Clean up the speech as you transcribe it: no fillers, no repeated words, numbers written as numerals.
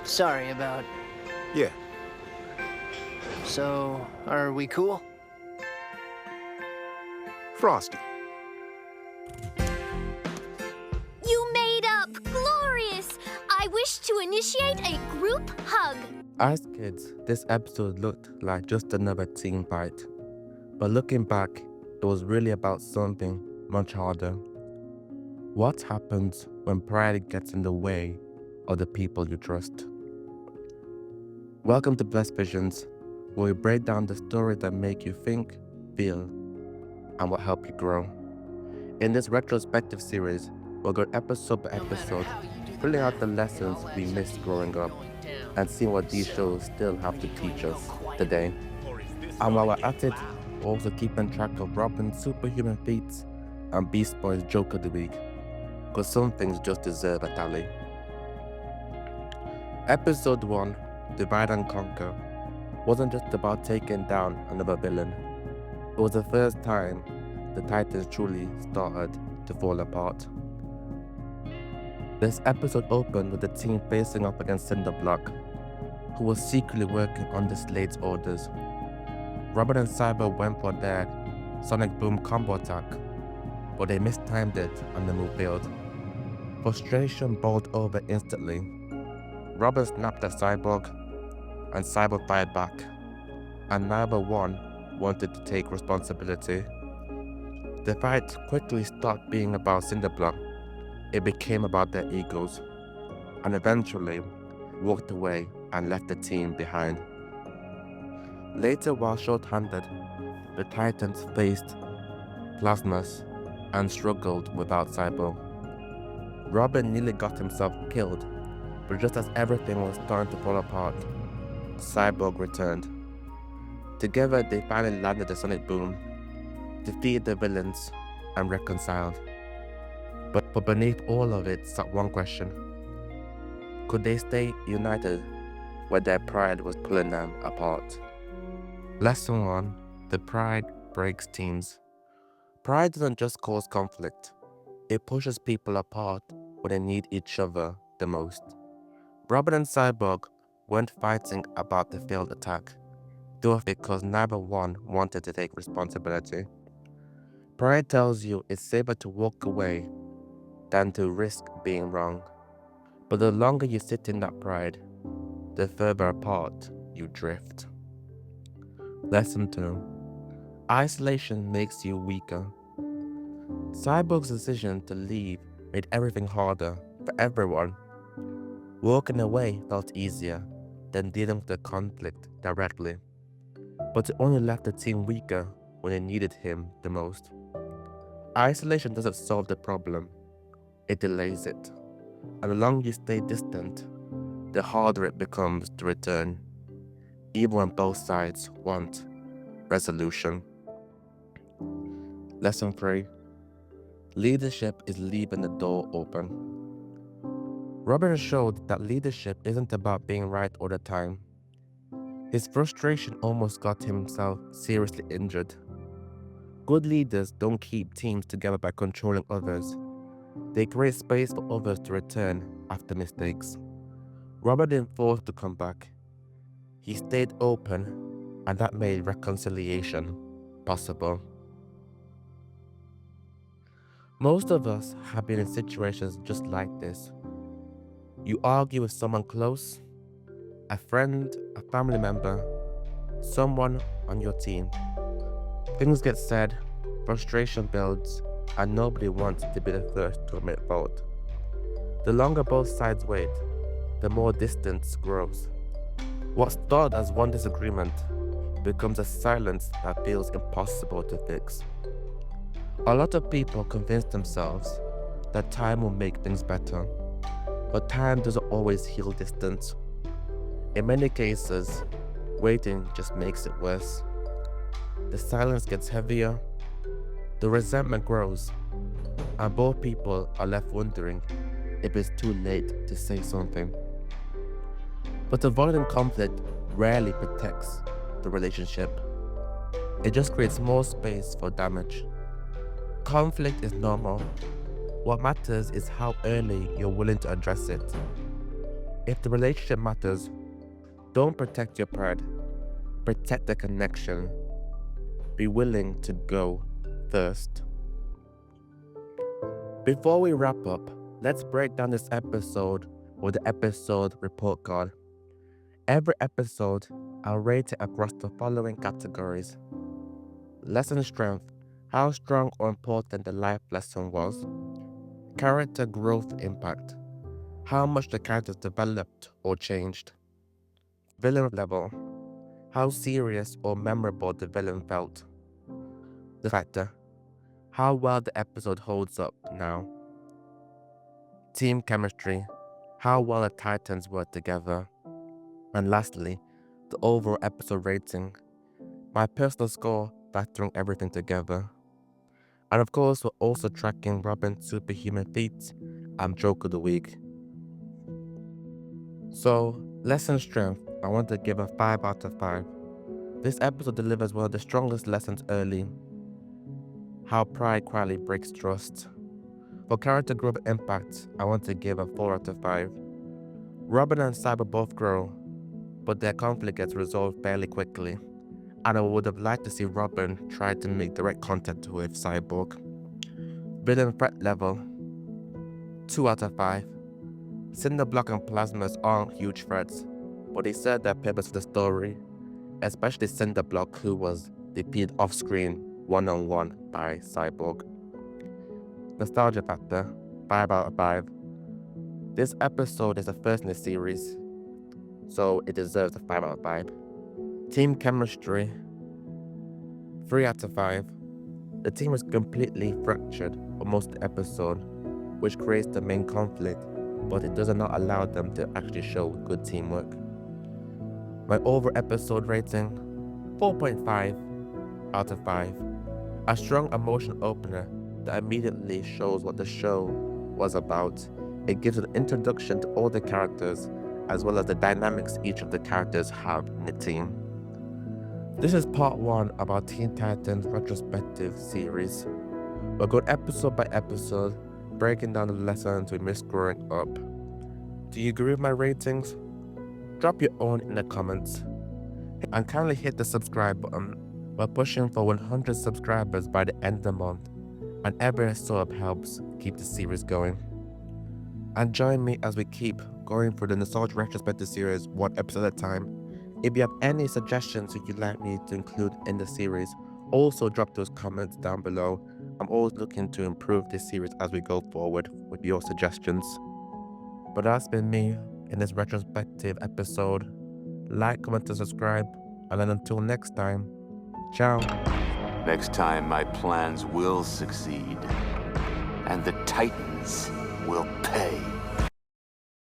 Sorry about... Yeah, So, are we cool? Frosty. You made up! Glorious! I wish to initiate a group hug. As kids, this episode looked like just another teen fight. But looking back, it was really about something much harder. What happens when pride gets in the way of the people you trust? Welcome to Blessed Visions, where we break down the stories that make you think, feel, and what help you grow. In this retrospective series, we'll go episode by episode, filling out the lessons we missed growing up, and seeing what these shows still have to teach us today. And while we're at it, we're also keeping track of Robin's superhuman feats and Beast Boy's joke of the week, because some things just deserve a tally. Episode 1, Divide and Conquer, wasn't just about taking down another villain. It was the first time the Titans truly started to fall apart. This episode opened with the team facing off against Cinderblock, who was secretly working under Slade's orders. Robin and Cyborg went for their sonic boom combo attack, but they mistimed it and the move failed. Frustration boiled over instantly. Robin snapped at Cyborg, and Cyborg fired back, and neither one wanted to take responsibility. The fight quickly stopped being about Cinderblock. It became about their egos, and eventually walked away and left the team behind. Later, while short-handed, the Titans faced Plasmas and struggled without Cyborg. Robin nearly got himself killed, but just as everything was starting to fall apart, Cyborg returned. Together, they finally landed the sonic boom, defeated the villains, and reconciled. But beneath all of it sat one question. Could they stay united when their pride was pulling them apart? Lesson 1. The pride breaks teams. Pride doesn't just cause conflict. It pushes people apart when they need each other the most. Robin and Cyborg weren't fighting about the failed attack. They were because neither one wanted to take responsibility. Pride tells you it's safer to walk away than to risk being wrong. But the longer you sit in that pride, the further apart you drift. Lesson 2. Isolation makes you weaker. Cyborg's decision to leave made everything harder for everyone. Walking away felt easier than dealing with the conflict directly. But it only left the team weaker when they needed him the most. Isolation doesn't solve the problem, it delays it. And the longer you stay distant, the harder it becomes to return, even when both sides want resolution. Lesson 3. Leadership is leaving the door open. Robin showed that leadership isn't about being right all the time. His frustration almost got himself seriously injured. Good leaders don't keep teams together by controlling others. They create space for others to return after mistakes. Robin didn't force to come back. He stayed open, and that made reconciliation possible. Most of us have been in situations just like this. You argue with someone close, a friend, a family member, someone on your team. Things get said, frustration builds, and nobody wants to be the first to admit fault. The longer both sides wait, the more distance grows. What started as one disagreement becomes a silence that feels impossible to fix. A lot of people convince themselves that time will make things better, but time doesn't always heal distance. In many cases, waiting just makes it worse. The silence gets heavier, the resentment grows, and both people are left wondering if it's too late to say something. But avoiding conflict rarely protects the relationship. It just creates more space for damage. Conflict is normal. What matters is how early you're willing to address it. If the relationship matters, don't protect your pride, protect the connection. Be willing to go first. Before we wrap up, let's break down this episode with the episode report card. Every episode, I'll rate it across the following categories: lesson strength, how strong or important the life lesson was; character growth impact, how much the characters developed or changed; villain level, how serious or memorable the villain felt; the factor, how well the episode holds up now; team chemistry, how well the Titans work together; and lastly, the overall episode rating, my personal score factoring everything together. And of course, we're also tracking Robin's superhuman feats and joke of the week. So, lesson strength, I want to give a 5 out of 5. This episode delivers one of the strongest lessons early: how pride quietly breaks trust. For character growth impact, I want to give a 4 out of 5. Robin and Cyborg both grow, but their conflict gets resolved fairly quickly, and I would have liked to see Robin try to make direct contact with Cyborg. Villain threat level, 2 out of 5. Cinderblock and Plasmas aren't huge threats, but they serve their purpose for the story, especially Cinderblock, who was defeated off-screen one-on-one by Cyborg. Nostalgia factor, 5 out of 5. This episode is the first in the series, so it deserves a 5 out of 5. Team chemistry, 3 out of 5. The team is completely fractured for most of the episode, which creates the main conflict, but it does not allow them to actually show good teamwork. My overall episode rating, 4.5 out of 5. A strong emotional opener that immediately shows what the show was about. It gives an introduction to all the characters, as well as the dynamics each of the characters have in the team. This is part 1 of our Teen Titans Retrospective series. We'll go episode by episode, breaking down the lessons we missed growing up. Do you agree with my ratings? Drop your own in the comments. And kindly hit the subscribe button. We're pushing for 100 subscribers by the end of the month, and every sub helps keep the series going. And join me as we keep going through the Nostalgia Retrospective series one episode at a time. If you have any suggestions that you'd like me to include in the series, also drop those comments down below. I'm always looking to improve this series as we go forward with your suggestions. But that's been me in this retrospective episode. Like, comment, and subscribe, and then until next time, ciao. Next time, my plans will succeed, and the Titans will pay.